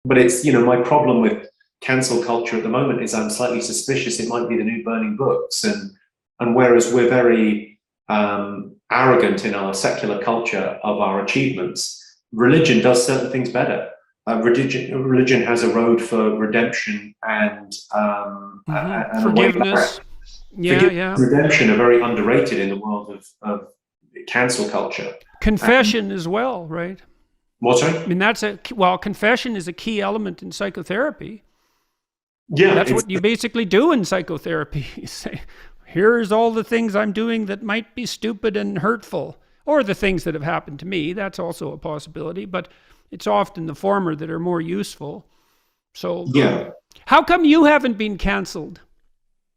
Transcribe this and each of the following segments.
But it's, my problem with cancel culture at the moment is I'm slightly suspicious it might be the new burning books. And whereas we're very arrogant in our secular culture of our achievements, religion does certain things better. Religion has a road for redemption and forgiveness. Forgiveness, redemption are very underrated in the world of cancel culture. Confession as well, right? What's right? I mean, confession is a key element in psychotherapy. Yeah. That's what you basically do in psychotherapy. You say, here's all the things I'm doing that might be stupid and hurtful, or the things that have happened to me. That's also a possibility, but it's often the former that are more useful. So yeah. How come you haven't been canceled?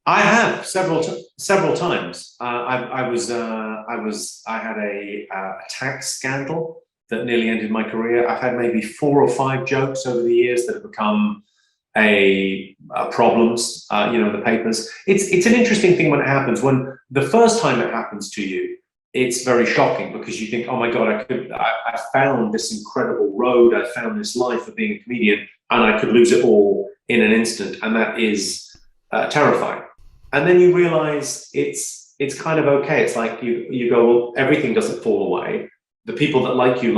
I have several times. I had a tax scandal that nearly ended my career. I've had maybe 4 or 5 jokes over the years that have become problems, in the papers. It's an interesting thing when it happens. When the first time it happens to you, it's very shocking because you think, oh my God, I found this incredible road. I found this life of being a comedian and I could lose it all in an instant. And that is terrifying. And then you realize it's kind of okay. It's like you go, well, everything doesn't fall away. The people that like you.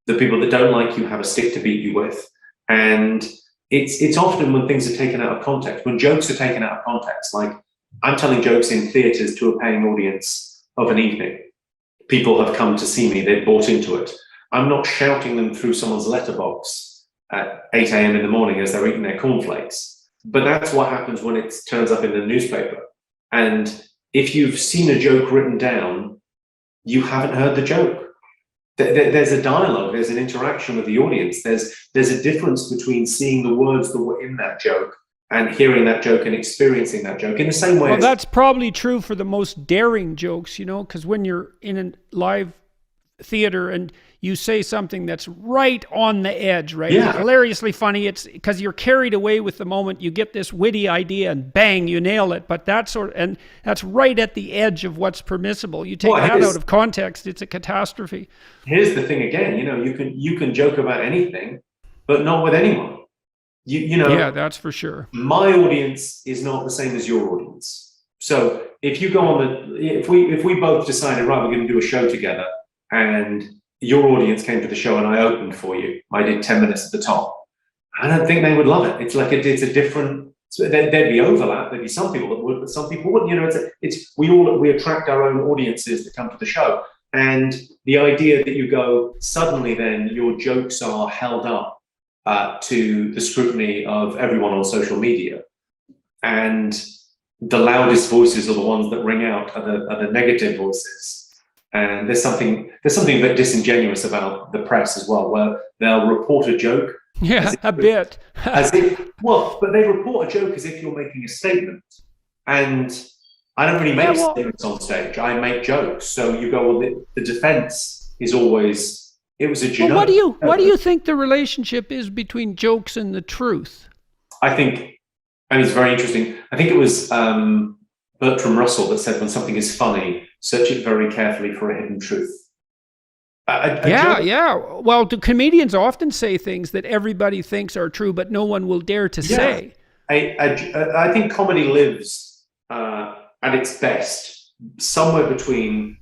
The people that don't like you have a stick to beat you with. And it's often when things are taken out of context, when jokes are taken out of context, like I'm telling jokes in theaters to a paying audience of an evening. People have come to see me, they've bought into it. I'm not shouting them through someone's letterbox at 8 a.m. in the morning as they're eating their cornflakes. But that's what happens when it turns up in the newspaper. And if you've seen a joke written down, you haven't heard the joke. There's a dialogue, there's an interaction with the audience. There's a difference between seeing the words that were in that joke and hearing that joke and experiencing that joke in the same way. Well, that's probably true for the most daring jokes, because when you're in a live theater and you say something that's right on the edge, right? Yeah. It's hilariously funny. It's because you're carried away with the moment. You get this witty idea and bang, you nail it. But that's right at the edge of what's permissible. You take that out of context, it's a catastrophe. Here's the thing again, you can joke about anything, but not with anyone. Yeah, that's for sure. My audience is not the same as your audience. So if you go if we both decided, right, we're going to do a show together, and your audience came to the show and I opened for you, I did 10 minutes at the top, I don't think they would love it. It's like it's a different. So there'd be overlap. There'd be some people that would, but some people wouldn't. We attract our own audiences that come to the show, and the idea that you go suddenly, then your jokes are held up to the scrutiny of everyone on social media, and the loudest voices are the ones that ring out are the negative voices. And there's something a bit disingenuous about the press as well, where they'll report a joke. Yeah, a bit. But they report a joke as if you're making a statement. And I don't really make statements on stage. I make jokes. So you go, well, the defense is always, it was a joke. Well, what do you think the relationship is between jokes and the truth? I think, and it's very interesting, I think it was Bertrand Russell that said, when something is funny, search it very carefully for a hidden truth. Yeah. Well, the comedians often say things that everybody thinks are true, but no one will dare to say. I think comedy lives at its best somewhere between,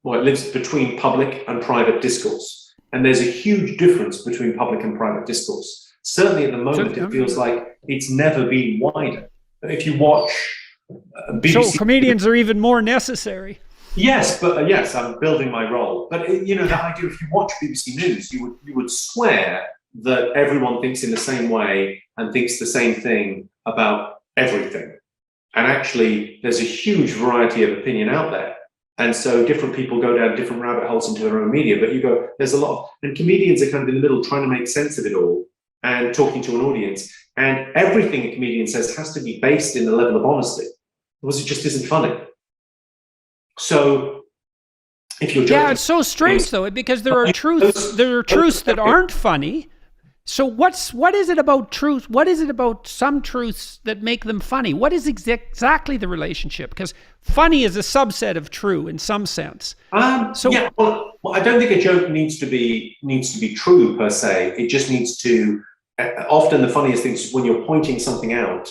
it lives between public and private discourse. And there's a huge difference between public and private discourse. Certainly at the moment, it feels like it's never been wider. If you watch BBC... So comedians are even more necessary. Yes, but yes, I'm building my role. But the idea, if you watch BBC News, you would swear that everyone thinks in the same way and thinks the same thing about everything. And actually, there's a huge variety of opinion out there. And so different people go down different rabbit holes into their own media. But you go, there's a lot, and comedians are kind of in the middle trying to make sense of it all and talking to an audience. And everything a comedian says has to be based in a level of honesty, because it just isn't funny. So if you're joking, it's so strange though, because there are truths that aren't funny. So what is it about truth? What is it about some truths that make them funny? What is exactly the relationship? Because funny is a subset of true in some sense. I don't think a joke needs to be true per se. It just needs to often the funniest thing is when you're pointing something out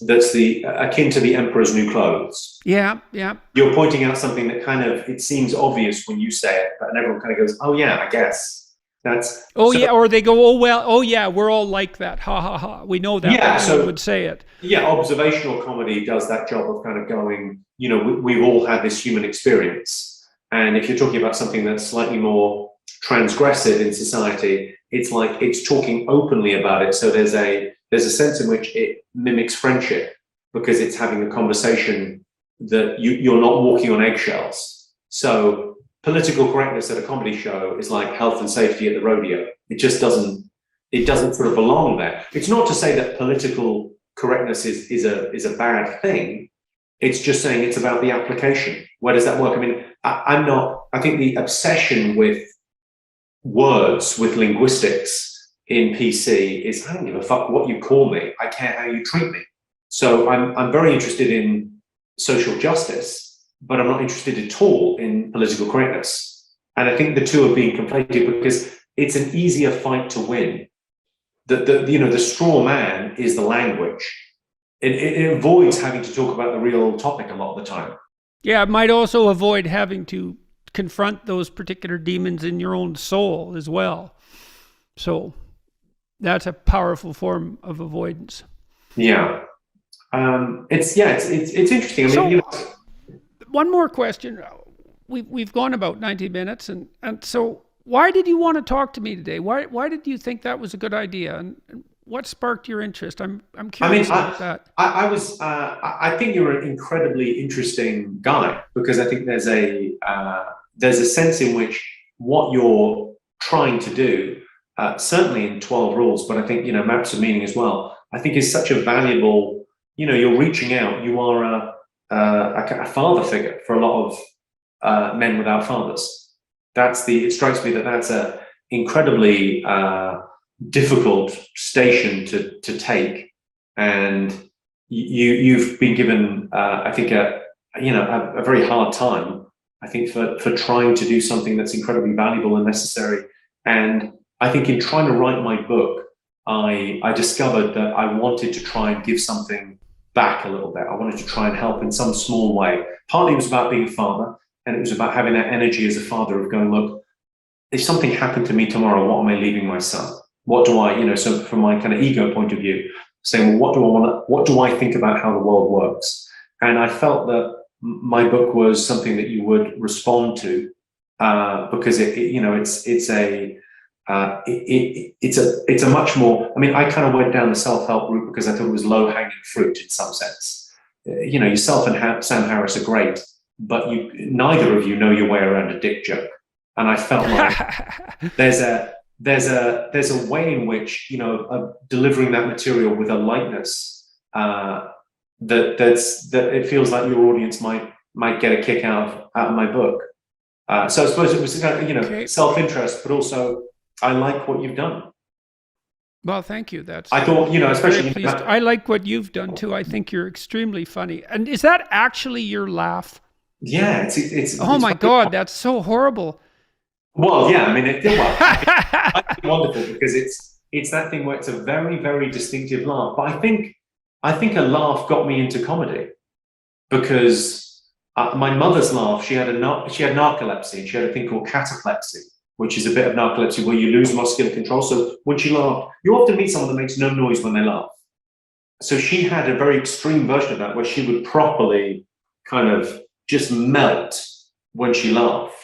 that's akin to the emperor's new clothes. Yeah, yeah. You're pointing out something that kind of, it seems obvious when you say it, but everyone kind of goes, oh yeah, I guess. Yeah, or they go, oh well, oh yeah, we're all like that, ha ha ha. We know that. Yeah, so would say it. Yeah, observational comedy does that job of kind of going, we've all had this human experience, and if you're talking about something that's slightly more transgressive in society, it's like it's talking openly about it. So there's a sense in which it mimics friendship because it's having a conversation that you're not walking on eggshells. So political correctness at a comedy show is like health and safety at the rodeo. It just doesn't sort of belong there. It's not to say that political correctness is a bad thing. It's just saying it's about the application. Where does that work? I mean, I think the obsession with words, with linguistics in PC is, I don't give a fuck what you call me. I care how you treat me. So I'm very interested in social justice, but I'm not interested at all in political correctness. And I think the two are being conflated because it's an easier fight to win. The straw man is the language. It avoids having to talk about the real topic a lot of the time. Yeah, it might also avoid having to confront those particular demons in your own soul as well. So that's a powerful form of avoidance. Yeah. It's interesting. I mean, one more question. We've gone about 90 minutes, and so why did you want to talk to me today? Why did you think that was a good idea, and what sparked your interest? I'm curious about that. I think you're an incredibly interesting guy because I think there's a sense in which what you're trying to do, certainly in 12 Rules, but I think Maps of Meaning as well, I think is such a valuable. You're reaching out. You are a father figure for a lot of men without fathers. It strikes me that that's a incredibly difficult station to take, and you've been given, I think, a very hard time. I think for trying to do something that's incredibly valuable and necessary. And I think in trying to write my book, I discovered that I wanted to try and give something back a little bit. I wanted to try and help in some small way. Partly it was about being a father, and it was about having that energy as a father of going, look, if something happened to me tomorrow, what am I leaving my son? What do I, so from my kind of ego point of view, saying, well, what do I think about how the world works? And I felt that my book was something that you would respond to because it's a much more, I mean, I kind of went down the self-help route because I thought it was low-hanging fruit in some sense. Yourself and Sam Harris are great, but neither of you know your way around a dick joke. And I felt like there's a way in which, delivering that material with a lightness that it feels like your audience might get a kick out of my book. So I suppose it was kind of, Okay. self-interest, but also I like what you've done. Well, thank you. I thought, especially. I like what you've done too. I think you're extremely funny. And is that actually your laugh? Yeah, it's. Oh my God, that's so horrible. Well, yeah, I mean, it's wonderful because it's that thing where it's a very, very distinctive laugh. But I think a laugh got me into comedy because my mother's laugh. She had narcolepsy. She had a thing called cataplexy, which is a bit of narcolepsy where you lose muscular control. So when she laughed, you often meet someone that makes no noise when they laugh. So she had a very extreme version of that where she would properly kind of just melt when she laughed.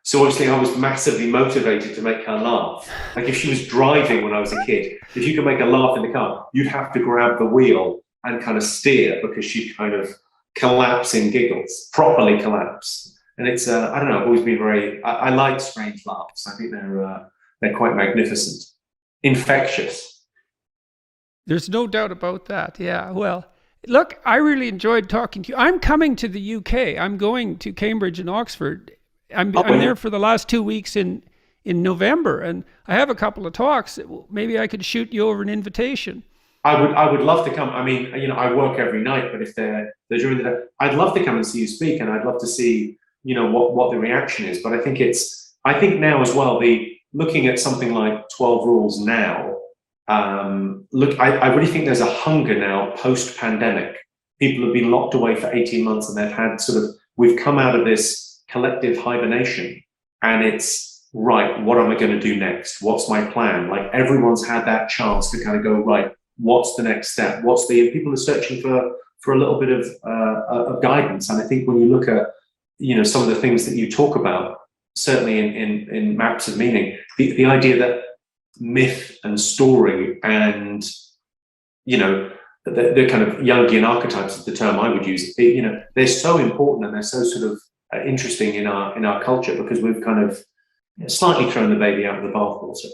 So obviously I was massively motivated to make her laugh. Like if she was driving when I was a kid, if you could make her laugh in the car, you'd have to grab the wheel and kind of steer because she'd kind of collapse in giggles, properly collapse. And it's, I don't know, I've always been I like strange laughs. I think they're quite magnificent, infectious. There's no doubt about that. Yeah, well, look, I really enjoyed talking to you. I'm coming to the UK. I'm going to Cambridge and Oxford. I'm there for the last 2 weeks in November, and I have a couple of talks. Maybe I could shoot you over an invitation. I would love to come. I mean, I work every night, but if they're during the day, I'd love to come and see you speak, and I'd love to see, what the reaction is. But I think now as well, looking at something like 12 Rules now, look, I really think there's a hunger now post-pandemic. People have been locked away for 18 months and they've had we've come out of this collective hibernation, and it's, right, what am I going to do next? What's my plan? Like, everyone's had that chance to kind of go, right, what's the next step? People are searching for a little bit of guidance. And I think when you look at, some of the things that you talk about, certainly in Maps of Meaning, the idea that myth and story and, the kind of Jungian archetypes is the term I would use. They're so important, and they're so sort of interesting in our culture, because we've kind of slightly thrown the baby out of the bathwater.